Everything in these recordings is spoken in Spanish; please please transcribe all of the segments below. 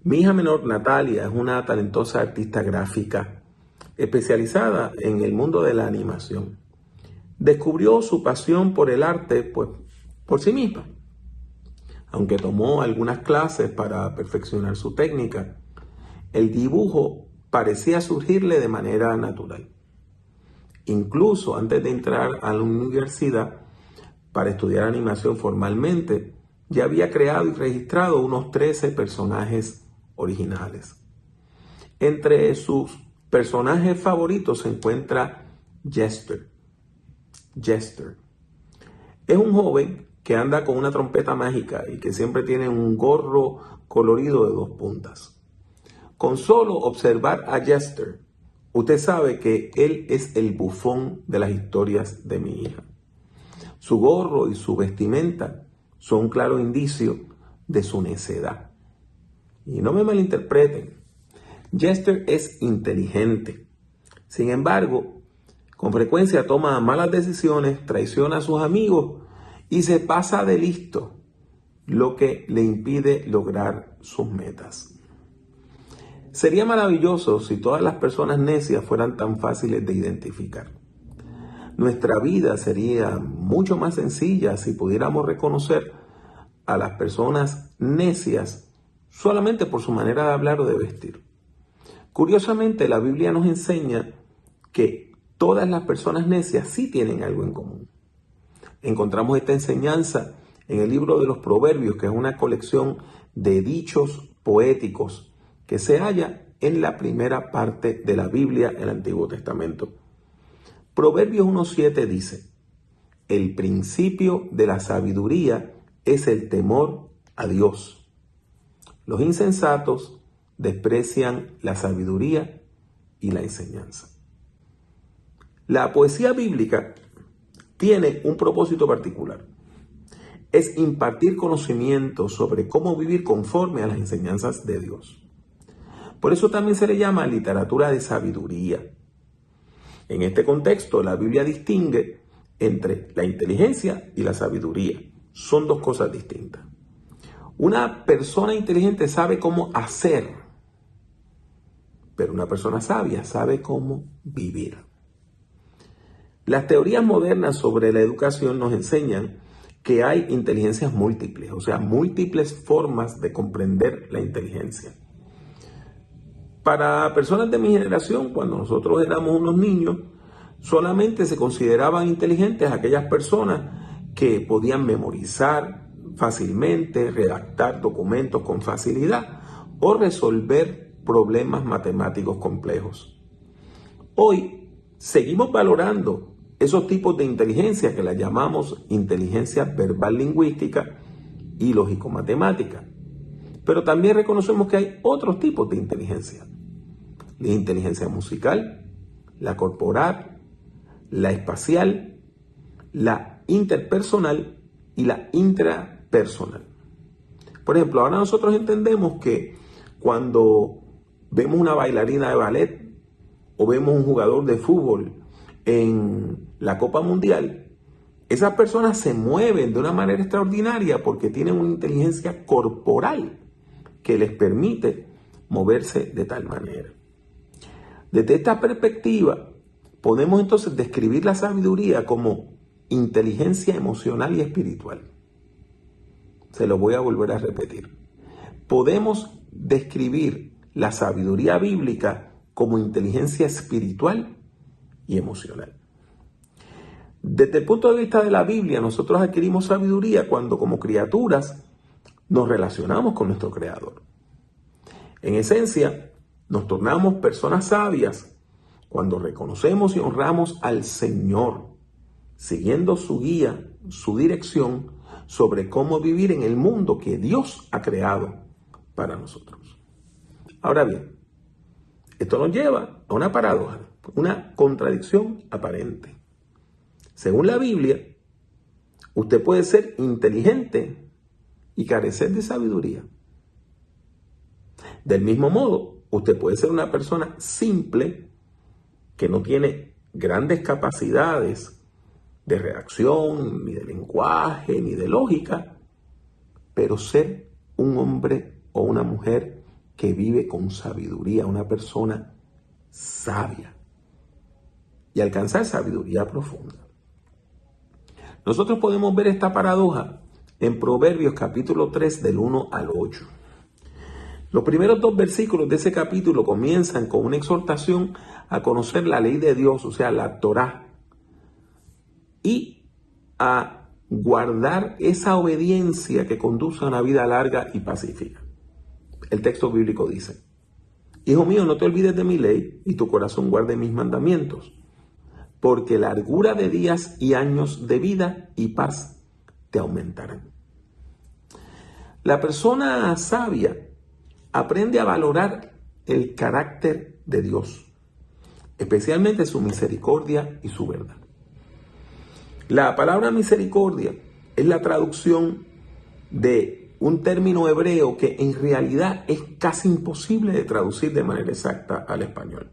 Mi hija menor, Natalia, es una talentosa artista gráfica especializada en el mundo de la animación. Descubrió su pasión por el arte, pues, por sí misma. Aunque tomó algunas clases para perfeccionar su técnica, el dibujo parecía surgirle de manera natural. Incluso antes de entrar a la universidad para estudiar animación formalmente, ya había creado y registrado unos 13 personajes originales. Entre sus personajes favoritos se encuentra Jester. Jester es un joven que anda con una trompeta mágica y que siempre tiene un gorro colorido de 2 puntas. Con solo observar a Jester, usted sabe que él es el bufón de las historias de mi hija. Su gorro y su vestimenta son un claro indicio de su necedad. Y no me malinterpreten, Jester es inteligente. Sin embargo, con frecuencia toma malas decisiones, traiciona a sus amigos y se pasa de listo, lo que le impide lograr sus metas. Sería maravilloso si todas las personas necias fueran tan fáciles de identificar. Nuestra vida sería mucho más sencilla si pudiéramos reconocer a las personas necias solamente por su manera de hablar o de vestir. Curiosamente, la Biblia nos enseña que todas las personas necias sí tienen algo en común. Encontramos esta enseñanza en el libro de los Proverbios, que es una colección de dichos poéticos que se halla en la primera parte de la Biblia, el Antiguo Testamento. Proverbios 1:7 dice: el principio de la sabiduría es el temor a Dios. Los insensatos desprecian la sabiduría y la enseñanza. La poesía bíblica tiene un propósito particular. Es impartir conocimiento sobre cómo vivir conforme a las enseñanzas de Dios. Por eso también se le llama literatura de sabiduría. En este contexto, la Biblia distingue entre la inteligencia y la sabiduría. Son 2 cosas distintas. Una persona inteligente sabe cómo hacer, pero una persona sabia sabe cómo vivir. Las teorías modernas sobre la educación nos enseñan que hay inteligencias múltiples, o sea, múltiples formas de comprender la inteligencia. Para personas de mi generación, cuando nosotros éramos unos niños, solamente se consideraban inteligentes aquellas personas que podían memorizar fácilmente, redactar documentos con facilidad o resolver problemas matemáticos complejos. Hoy seguimos valorando esos tipos de inteligencia que la llamamos inteligencia verbal lingüística y lógico-matemática. Pero también reconocemos que hay otros tipos de inteligencia. La inteligencia musical, la corporal, la espacial, la interpersonal y la intrapersonal. Por ejemplo, ahora nosotros entendemos que cuando vemos una bailarina de ballet o vemos un jugador de fútbol en la Copa Mundial, esas personas se mueven de una manera extraordinaria porque tienen una inteligencia corporal que les permite moverse de tal manera. Desde esta perspectiva, podemos entonces describir la sabiduría como inteligencia emocional y espiritual. Se lo voy a volver a repetir. Podemos describir la sabiduría bíblica como inteligencia espiritual y emocional. Desde el punto de vista de la Biblia, nosotros adquirimos sabiduría cuando como criaturas nos relacionamos con nuestro Creador. En esencia, nos tornamos personas sabias cuando reconocemos y honramos al Señor, siguiendo su guía, su dirección sobre cómo vivir en el mundo que Dios ha creado para nosotros. Ahora bien, esto nos lleva a una paradoja, una contradicción aparente. Según la Biblia, usted puede ser inteligente y carecer de sabiduría. Del mismo modo, usted puede ser una persona simple que no tiene grandes capacidades de redacción, ni de lenguaje, ni de lógica, pero ser un hombre o una mujer que vive con sabiduría, una persona sabia y alcanzar sabiduría profunda. Nosotros podemos ver esta paradoja en Proverbios capítulo 3 del 1 al 8. Los primeros 2 versículos de ese capítulo comienzan con una exhortación a conocer la ley de Dios, o sea, la Torá, y a guardar esa obediencia que conduce a una vida larga y pacífica. El texto bíblico dice: Hijo mío, no te olvides de mi ley y tu corazón guarde mis mandamientos, porque largura de días y años de vida y paz te aumentarán. La persona sabia aprende a valorar el carácter de Dios, especialmente su misericordia y su verdad. La palabra misericordia es la traducción de un término hebreo que en realidad es casi imposible de traducir de manera exacta al español.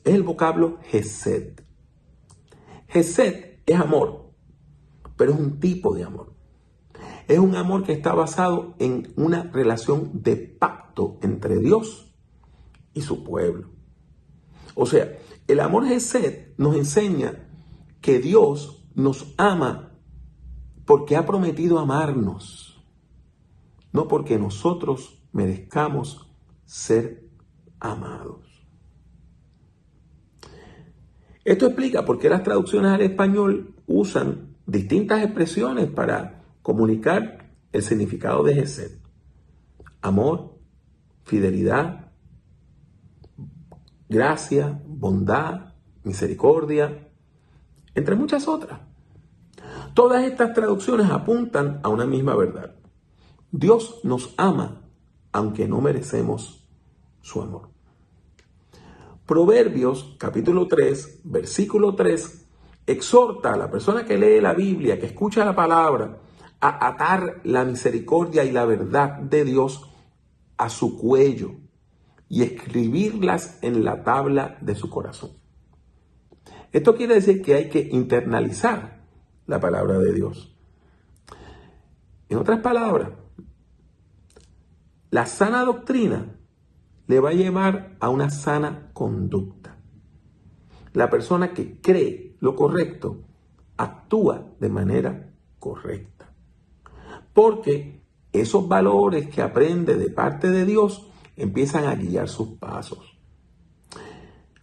Es el vocablo Hesed. Hesed es amor, pero es un tipo de amor. Es un amor que está basado en una relación de pacto entre Dios y su pueblo. O sea, el amor Hesed nos enseña que Dios nos ama porque ha prometido amarnos, no porque nosotros merezcamos ser amados. Esto explica por qué las traducciones al español usan distintas expresiones para comunicar el significado de Hesed: amor, fidelidad, gracia, bondad, misericordia, entre muchas otras. Todas estas traducciones apuntan a una misma verdad: Dios nos ama aunque no merecemos su amor. Proverbios capítulo 3, versículo 3, exhorta a la persona que lee la Biblia, que escucha la palabra, a atar la misericordia y la verdad de Dios a su cuello y escribirlas en la tabla de su corazón. Esto quiere decir que hay que internalizar la palabra de Dios. En otras palabras, la sana doctrina le va a llevar a una sana conducta. La persona que cree lo correcto actúa de manera correcta, porque esos valores que aprende de parte de Dios empiezan a guiar sus pasos.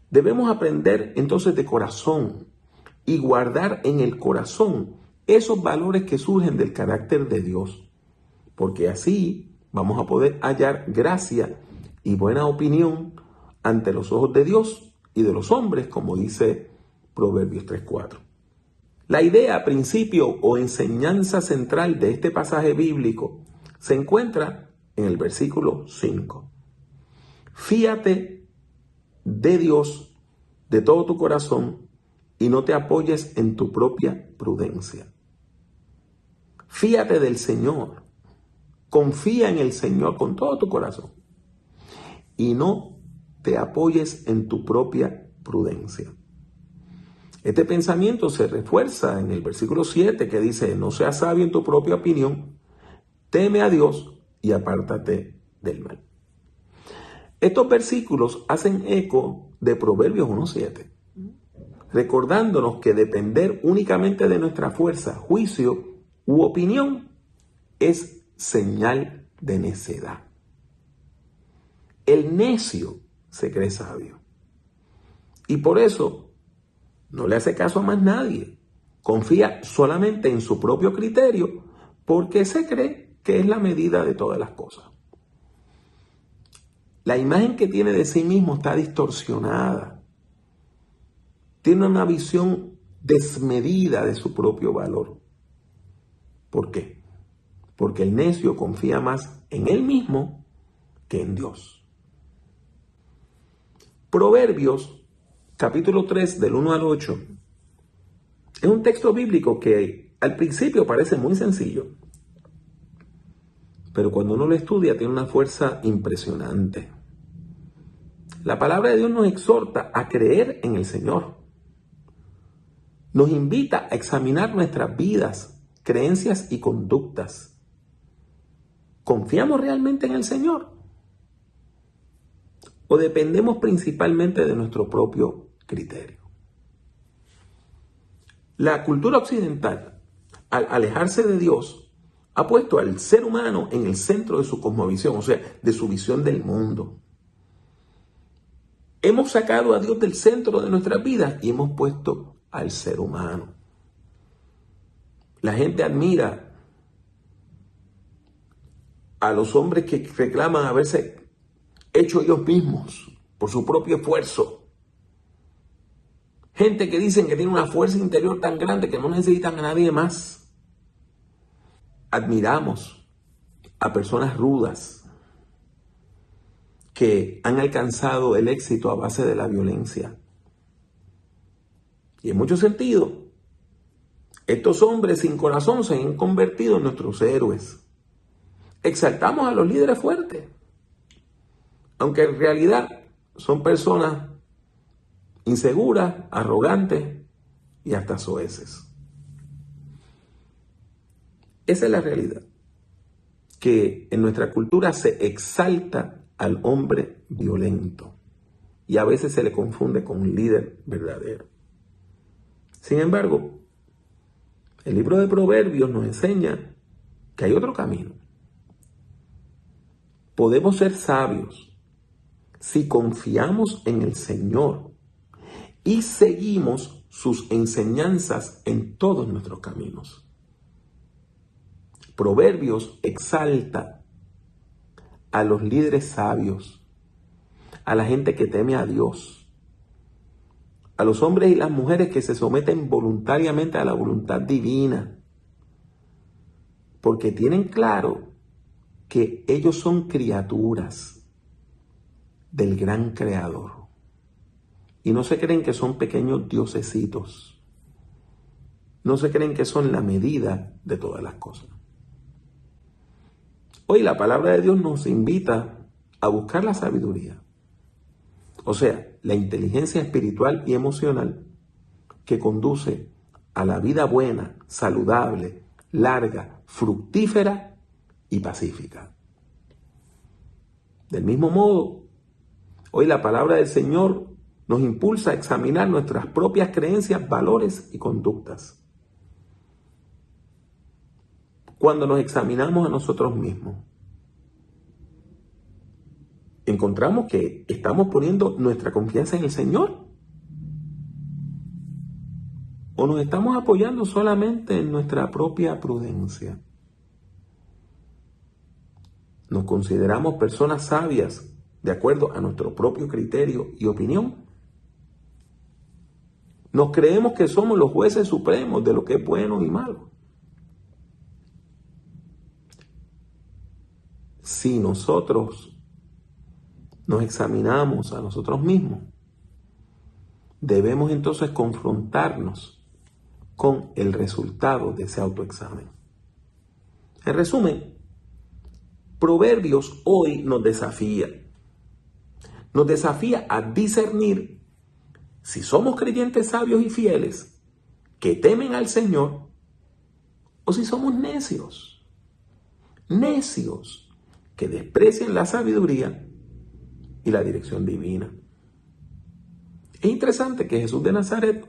Debemos aprender entonces de corazón y guardar en el corazón esos valores que surgen del carácter de Dios, porque así vamos a poder hallar gracia y buena opinión ante los ojos de Dios y de los hombres, como dice Proverbios 3:4. La idea, principio o enseñanza central de este pasaje bíblico se encuentra en el versículo 5. Fíate de Dios de todo tu corazón y no te apoyes en tu propia prudencia. Fíate del Señor. Confía en el Señor con todo tu corazón y no te apoyes en tu propia prudencia. Este pensamiento se refuerza en el versículo 7 que dice: no seas sabio en tu propia opinión, teme a Dios y apártate del mal. Estos versículos hacen eco de Proverbios 1:7, recordándonos que depender únicamente de nuestra fuerza, juicio u opinión es señal de necedad. El necio se cree sabio y por eso no le hace caso a más nadie. Confía solamente en su propio criterio porque se cree que es la medida de todas las cosas. La imagen que tiene de sí mismo está distorsionada. Tiene una visión desmedida de su propio valor. ¿Por qué? Porque el necio confía más en él mismo que en Dios. Proverbios, capítulo 3, del 1 al 8, es un texto bíblico que al principio parece muy sencillo, pero cuando uno lo estudia tiene una fuerza impresionante. La palabra de Dios nos exhorta a creer en el Señor. Nos invita a examinar nuestras vidas, creencias y conductas. ¿Confiamos realmente en el Señor? ¿O dependemos principalmente de nuestro propio criterio? La cultura occidental, al alejarse de Dios, ha puesto al ser humano en el centro de su cosmovisión, o sea, de su visión del mundo. Hemos sacado a Dios del centro de nuestras vidas y hemos puesto al ser humano. La gente admira a los hombres que reclaman haberse hecho ellos mismos por su propio esfuerzo. Gente que dicen que tiene una fuerza interior tan grande que no necesitan a nadie más. Admiramos a personas rudas que han alcanzado el éxito a base de la violencia. Y en muchos sentidos, estos hombres sin corazón se han convertido en nuestros héroes. Exaltamos a los líderes fuertes, aunque en realidad son personas inseguras, arrogantes y hasta soeces. Esa es la realidad, que en nuestra cultura se exalta al hombre violento y a veces se le confunde con un líder verdadero. Sin embargo, el libro de Proverbios nos enseña que hay otro camino. Podemos ser sabios si confiamos en el Señor y seguimos sus enseñanzas en todos nuestros caminos. Proverbios exalta a los líderes sabios, a la gente que teme a Dios, a los hombres y las mujeres que se someten voluntariamente a la voluntad divina, porque tienen claro que ellos son criaturas del gran Creador y no se creen que son pequeños diosesitos, no se creen que son la medida de todas las cosas. Hoy la palabra de Dios nos invita a buscar la sabiduría, o sea, la inteligencia espiritual y emocional que conduce a la vida buena, saludable, larga, fructífera y pacífica. Del mismo modo, hoy la palabra del Señor nos impulsa a examinar nuestras propias creencias, valores y conductas. Cuando nos examinamos a nosotros mismos, encontramos que estamos poniendo nuestra confianza en el Señor. ¿O nos estamos apoyando solamente en nuestra propia prudencia? ¿Nos consideramos personas sabias de acuerdo a nuestro propio criterio y opinión? ¿Nos creemos que somos los jueces supremos de lo que es bueno y malo? Si nosotros nos examinamos a nosotros mismos, debemos entonces confrontarnos con el resultado de ese autoexamen. En resumen, Proverbios hoy nos desafía a discernir si somos creyentes sabios y fieles que temen al Señor o si somos necios que desprecian la sabiduría y la dirección divina. Es interesante que Jesús de Nazaret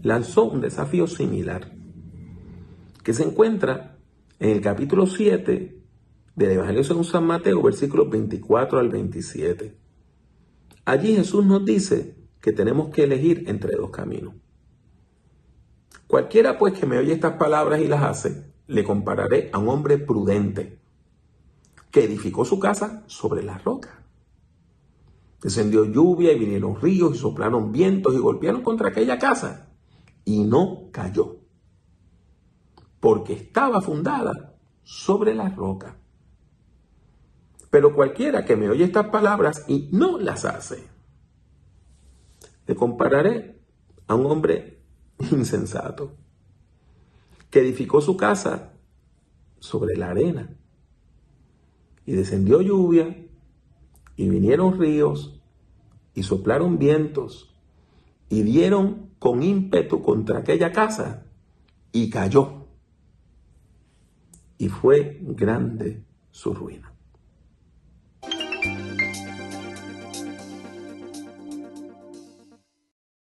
lanzó un desafío similar que se encuentra en el capítulo 7 del Evangelio según San Mateo, versículos 24 al 27. Allí Jesús nos dice que tenemos que elegir entre dos caminos. Cualquiera pues que me oye estas palabras y las hace, le compararé a un hombre prudente que edificó su casa sobre la roca. Descendió lluvia y vinieron ríos y soplaron vientos y golpearon contra aquella casa y no cayó, porque estaba fundada sobre la roca. Pero cualquiera que me oye estas palabras y no las hace, le compararé a un hombre insensato que edificó su casa sobre la arena. Y descendió lluvia, y vinieron ríos, y soplaron vientos, y dieron con ímpetu contra aquella casa, y cayó. Y fue grande su ruina.